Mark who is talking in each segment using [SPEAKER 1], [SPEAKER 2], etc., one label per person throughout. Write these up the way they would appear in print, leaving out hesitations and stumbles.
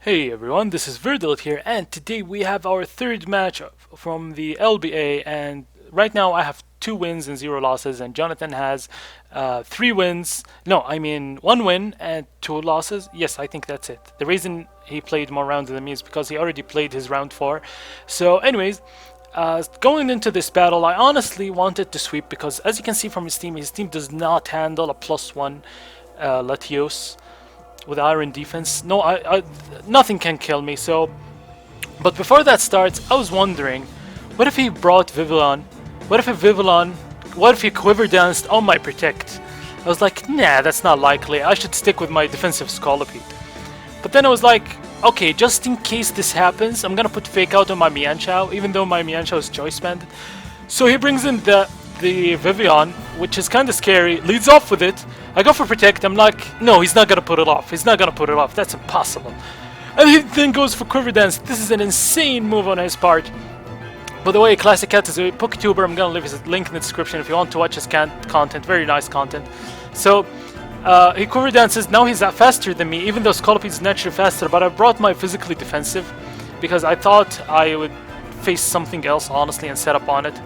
[SPEAKER 1] Hey everyone, this is Verdelt here, and today we have our third match from the LBA. And right now I have 2 wins and 0 losses, and Jonathan has 3 wins. No, I mean 1 win and 2 losses. Yes, I think that's it. The reason he played more rounds than me is because he already played his round 4. So, anyways, going into this battle, I honestly wanted to sweep because, as you can see from his team does not handle a +1 Latios with iron defense. No, nothing can kill me. So, but before that starts, I was wondering, what if he brought Vivillon? What if he quiver danced on my protect? I was like, nah, that's not likely. I should stick with my defensive Scolipede. But then I was like, okay, just in case this happens, I'm gonna put fake out on my Mianchao, even though my Mianchao is choice banded. So he brings in the Vivian, which is kind of scary, leads off with it. I go for protect, I'm like, no, he's not gonna put it off. That's impossible. And he then goes for quiver dance. This is an insane move on his part. By the way, Classic Cat is a PokeTuber. I'm gonna leave his link in the description if you want to watch his content. Very nice content. So, he quiver dances. Now he's faster than me, even though Scolipede is naturally faster, but I brought my physically defensive because I thought I would face something else, honestly, and set up on it.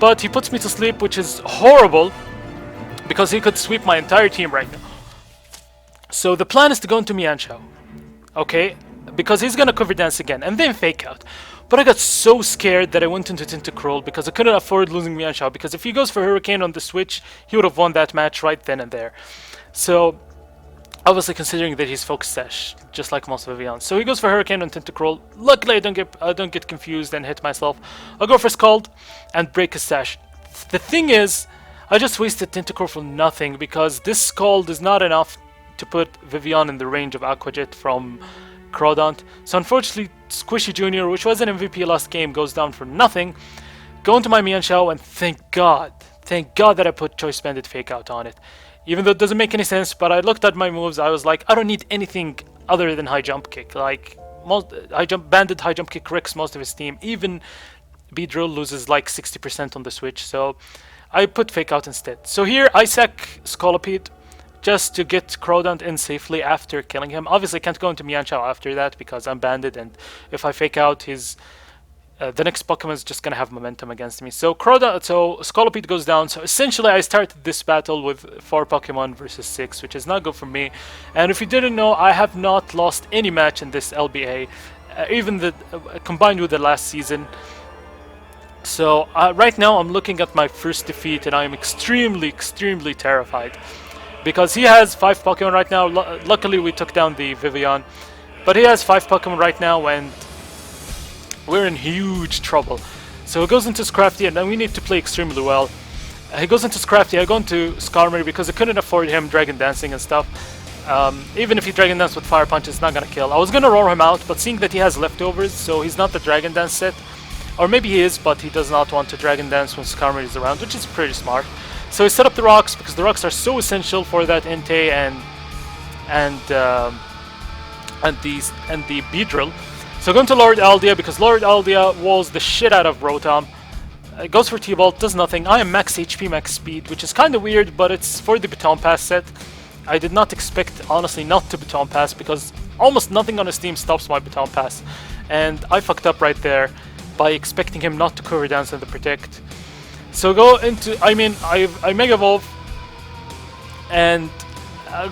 [SPEAKER 1] But he puts me to sleep, which is horrible, because he could sweep my entire team right now. So the plan is to go into Mianchao, okay? Because he's gonna cover dance again, and then fake out. But I got so scared that I went into Tentacruel because I couldn't afford losing Mianchao, because if he goes for Hurricane on the switch, he would have won that match right then and there. So, obviously considering that he's focus sash, just like most Vivians. So he goes for Hurricane on Tentacruel. Luckily I don't get confused and hit myself. I'll go for Scald and break his sash. The thing is, I just wasted Tentacruel for nothing because this Scald is not enough to put Vivian in the range of Aqua Jet from Crawdaunt. So unfortunately, Squishy Jr., which was an MVP last game, goes down for nothing. Go into my Mianchao, and thank God that I put Choice Banded Fake Out on it. Even though it doesn't make any sense, but I looked at my moves, I was like, I don't need anything other than High Jump Kick. Like, Banded High Jump Kick wrecks most of his team. Even Beedrill loses like 60% on the switch, so I put Fake Out instead. So here, I sack Scolipede just to get Crawdaunt in safely after killing him. Obviously, I can't go into Mianchao after that because I'm banded, and if I Fake Out, the next Pokemon is just gonna have momentum against me. So Scolipede goes down. So essentially, I started this battle with 4 Pokemon versus 6, which is not good for me. And if you didn't know, I have not lost any match in this LBA, even combined with the last season. So right now, I'm looking at my first defeat, and I am extremely terrified because he has 5 Pokemon right now. Luckily, we took down the Vivian, but he has 5 Pokemon right now, and we're in huge trouble. So he goes into Scrafty, and then we need to play extremely well. He goes into Scrafty, I go into Skarmory because I couldn't afford him Dragon Dancing and stuff. Even if he Dragon Dance with Fire Punch, it's not gonna kill. I was gonna roar him out, but seeing that he has leftovers, so he's not the Dragon Dance set. Or maybe he is, but he does not want to Dragon Dance when Skarmory is around, which is pretty smart. So he set up the rocks because the rocks are so essential for that Entei and the Beedrill. So going to Lord Aldea because Lord Aldea walls the shit out of Rotom. Goes for T-Bolt, does nothing. I am max HP, max speed, which is kind of weird, but it's for the Baton Pass set. I did not expect, honestly, not to Baton Pass because almost nothing on his team stops my Baton Pass. And I fucked up right there by expecting him not to cover dance and the Protect. So go into, I Mega Evolve and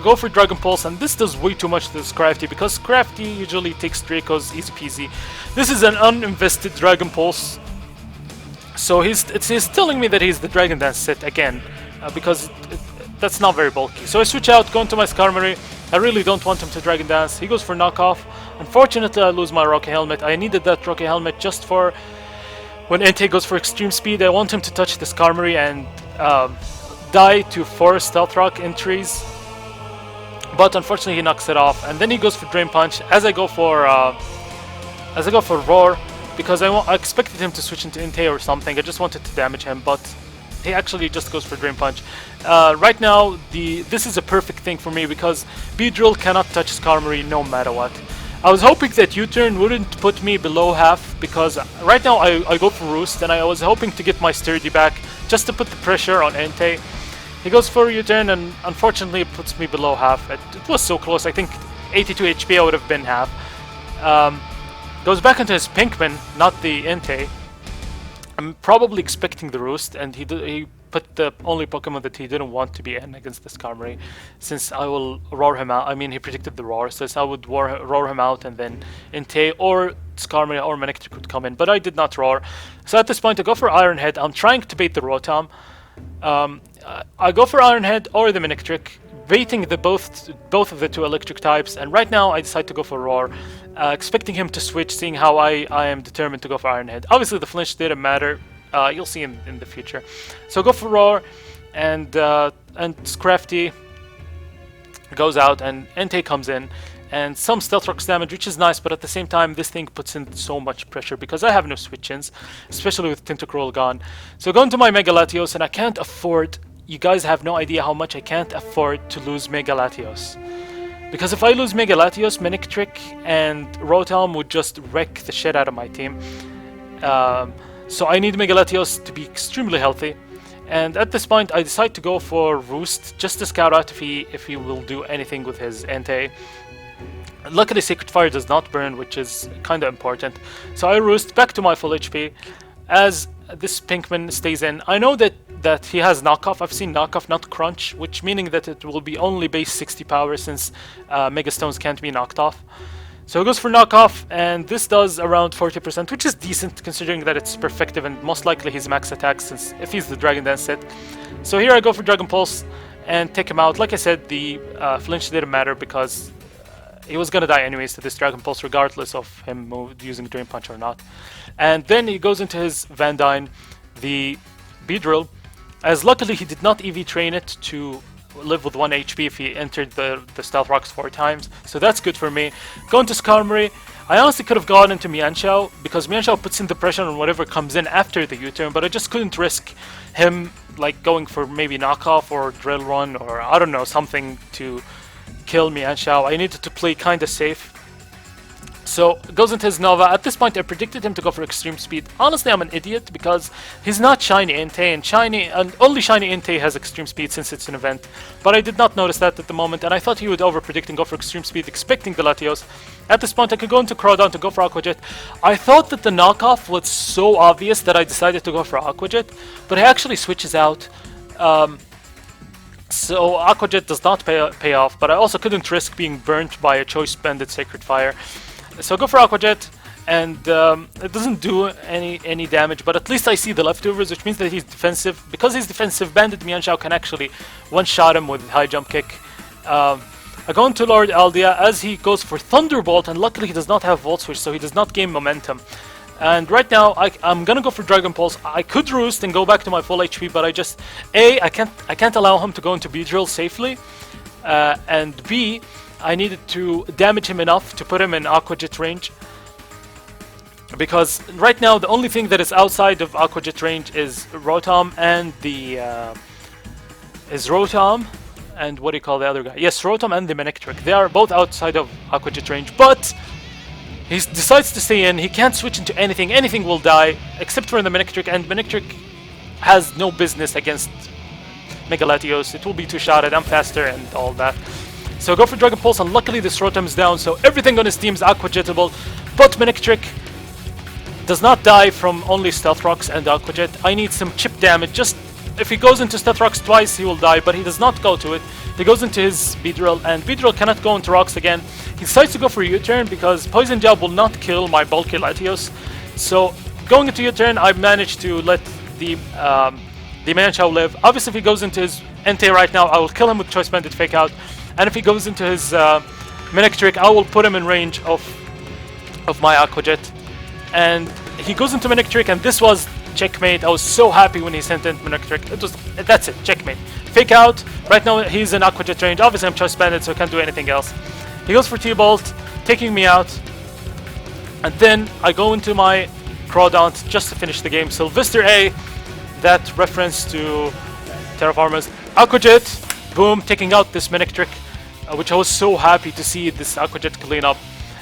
[SPEAKER 1] go for Dragon Pulse, and this does way too much to Scrafty because Scrafty usually takes Dracos easy peasy. This is an uninvested Dragon Pulse, so he's telling me that he's the Dragon Dance set again because that's not very bulky. So I switch out, go into my Skarmory. I really don't want him to Dragon Dance. He goes for Knockoff. Unfortunately, I lose my Rocky Helmet. I needed that Rocky Helmet just for when Entei goes for Extreme Speed. I want him to touch the Skarmory and die to 4 Stealth Rock entries. But unfortunately, he knocks it off, and then he goes for Drain Punch. As I go for Roar, because I expected him to switch into Entei or something. I just wanted to damage him, but he actually just goes for Drain Punch. Right now, this is a perfect thing for me because Beedrill cannot touch Skarmory no matter what. I was hoping that U-turn wouldn't put me below half because right now I go for Roost, and I was hoping to get my Sturdy back just to put the pressure on Entei. He goes for a U-turn, and unfortunately it puts me below half. It was so close. I think 82 HP I would have been half. Goes back into his Pinkman, not the Entei. I'm probably expecting the Roost, and he put the only Pokemon that he didn't want to be in against the Skarmory, since I will roar him out. I mean, he predicted the Roar, so I would roar him out, and then Entei or Skarmory or Manectric would come in, but I did not roar. So at this point, I go for Iron Head. I'm trying to bait the Rotom. I go for Iron Head or the Manectric, baiting both of the two electric types, and right now I decide to go for Roar, expecting him to switch, seeing how I am determined to go for Iron Head. Obviously the flinch didn't matter, you'll see in the future. So go for Roar, and Scrafty goes out, and Entei comes in, and some Stealth Rocks damage, which is nice, but at the same time this thing puts in so much pressure because I have no switch-ins, especially with Tentacruel gone. So go into my Mega Latios, and I can't afford, you guys have no idea how much I can't afford to lose Mega Latios. Because if I lose Mega Latios, Manectric and Rotom would just wreck the shit out of my team. So I need Mega Latios to be extremely healthy. And at this point, I decide to go for Roost, just to scout out if he will do anything with his Entei. Luckily, Sacred Fire does not burn, which is kind of important. So I Roost back to my full HP. As this Pinkman stays in, I know that he has knockoff. I've seen knockoff, not crunch, which meaning that it will be only base 60 power since Mega Stones can't be knocked off. So he goes for knockoff, and this does around 40%, which is decent considering that it's perfective and most likely his max attack, since if he's the Dragon Dance set. So here I go for Dragon Pulse and take him out. Like I said, the flinch didn't matter because he was gonna die anyways to this Dragon Pulse, regardless of him using Drain Punch or not. And then he goes into his Van Dyne, the Beedrill, as luckily he did not EV train it to live with 1 HP if he entered the Stealth Rocks 4 times, so that's good for me. Going to Skarmory, I honestly could have gone into Mienshao, because Mienshao puts in the pressure on whatever comes in after the U-turn, but I just couldn't risk him like going for maybe knockoff or drill run or I don't know, something to kill Mienshao. I needed to play kinda safe. So goes into his Nova. At this point I predicted him to go for Extreme Speed. Honestly, I'm an idiot because he's not Shiny Entei, and only Shiny Entei has Extreme Speed since it's an event. But I did not notice that at the moment, and I thought he would overpredict and go for Extreme Speed, expecting the Latios. At this point I could go into Crawdon to go for Aqua Jet. I thought that the knockoff was so obvious that I decided to go for Aqua Jet, but he actually switches out. So Aqua Jet does not pay off, but I also couldn't risk being burnt by a Choice Banded Sacred Fire. So go for Aqua Jet, and it doesn't do any damage, but at least I see the leftovers, which means that he's defensive. Because he's defensive, Banded Mienshao can actually one-shot him with High Jump Kick. I go into Lord Aldea as he goes for Thunderbolt, and luckily he does not have Volt Switch, so he does not gain momentum. And right now, I'm gonna go for Dragon Pulse. I could Roost and go back to my full HP, but I can't allow him to go into Beedrill safely, and B, I needed to damage him enough to put him in Aqua Jet range. Because right now the only thing that is outside of Aqua Jet range is Rotom and and what do you call the other guy? Yes, Rotom and the Manectric. They are both outside of Aqua Jet range, but he decides to stay in. He can't switch into anything. Anything will die except for the Manectric, and Manectric has no business against Mega Latios. It will be two-shotted. I'm faster and all that. So go for Dragon Pulse, and luckily this Rotom is down, so everything on his team is Aqua Jetable. But Manectric does not die from only Stealth Rocks and Aqua Jet. I need some chip damage. Just if he goes into Stealth Rocks twice, he will die, but he does not go to it. He goes into his Beedrill, and Beedrill cannot go into Rocks again. He decides to go for U-turn because Poison Jab will not kill my bulky Latios. So going into U-turn, I managed to let the Mienshao live. Obviously, if he goes into his Entei right now, I will kill him with Choice Banded Fake Out. And if he goes into his Manectric, I will put him in range of my Aqua Jet. And he goes into Manectric, and this was checkmate. I was so happy when he sent in Manectric. That's it, checkmate. Fake Out. Right now he's in Aqua Jet range. Obviously I'm Choice Banded, so I can't do anything else. He goes for T-Bolt, taking me out. And then I go into my Crawdaunt just to finish the game. Sylvester A, that reference to Terraformers. Aqua Jet. Boom, taking out this Manectric, which I was so happy to see this Aqua Jet clean up.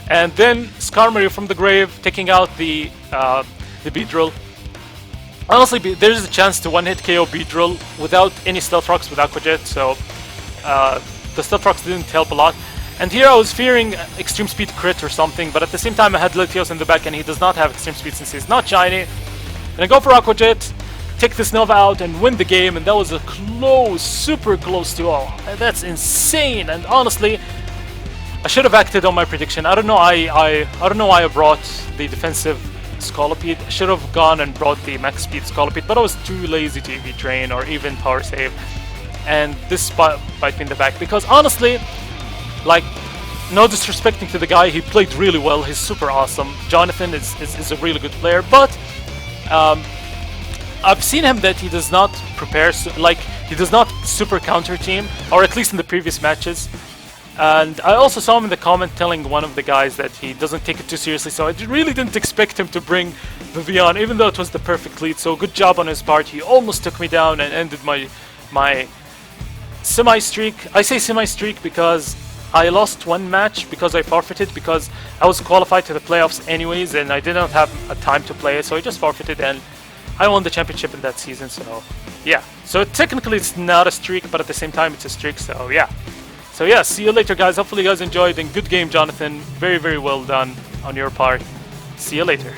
[SPEAKER 1] And then Skarmory from the grave, taking out the Beedrill. Honestly, there's a chance to one-hit KO Beedrill without any Stealth Rocks with Aqua Jet, so the Stealth Rocks didn't help a lot. And here I was fearing extreme speed crit or something, but at the same time I had Latios in the back and he does not have extreme speed since he's not shiny. And I go for Aqua Jet, take this Nova out and win the game, and that was a close, super close to all. That's insane, and honestly, I should have acted on my prediction. I don't know I don't know why I brought the defensive Scolipede. I should have gone and brought the max speed Scolipede, but I was too lazy to EV train or even power save. And this bite me in the back because honestly, like, no disrespecting to the guy, he played really well. He's super awesome. Jonathan is a really good player, but I've seen him that he does not prepare, like, he does not super counter team, or at least in the previous matches. And I also saw him in the comment telling one of the guys that he doesn't take it too seriously, so I really didn't expect him to bring Vivian, even though it was the perfect lead. So good job on his part. He almost took me down and ended my semi-streak. I say semi-streak because I lost one match because I forfeited, because I was qualified to the playoffs anyways and I didn't have a time to play, so I just forfeited and I won the championship in that season. So yeah, so technically it's not a streak, but at the same time it's a streak, so yeah. So yeah, see you later guys. Hopefully you guys enjoyed, and good game Jonathan. Very, very well done on your part. See you later.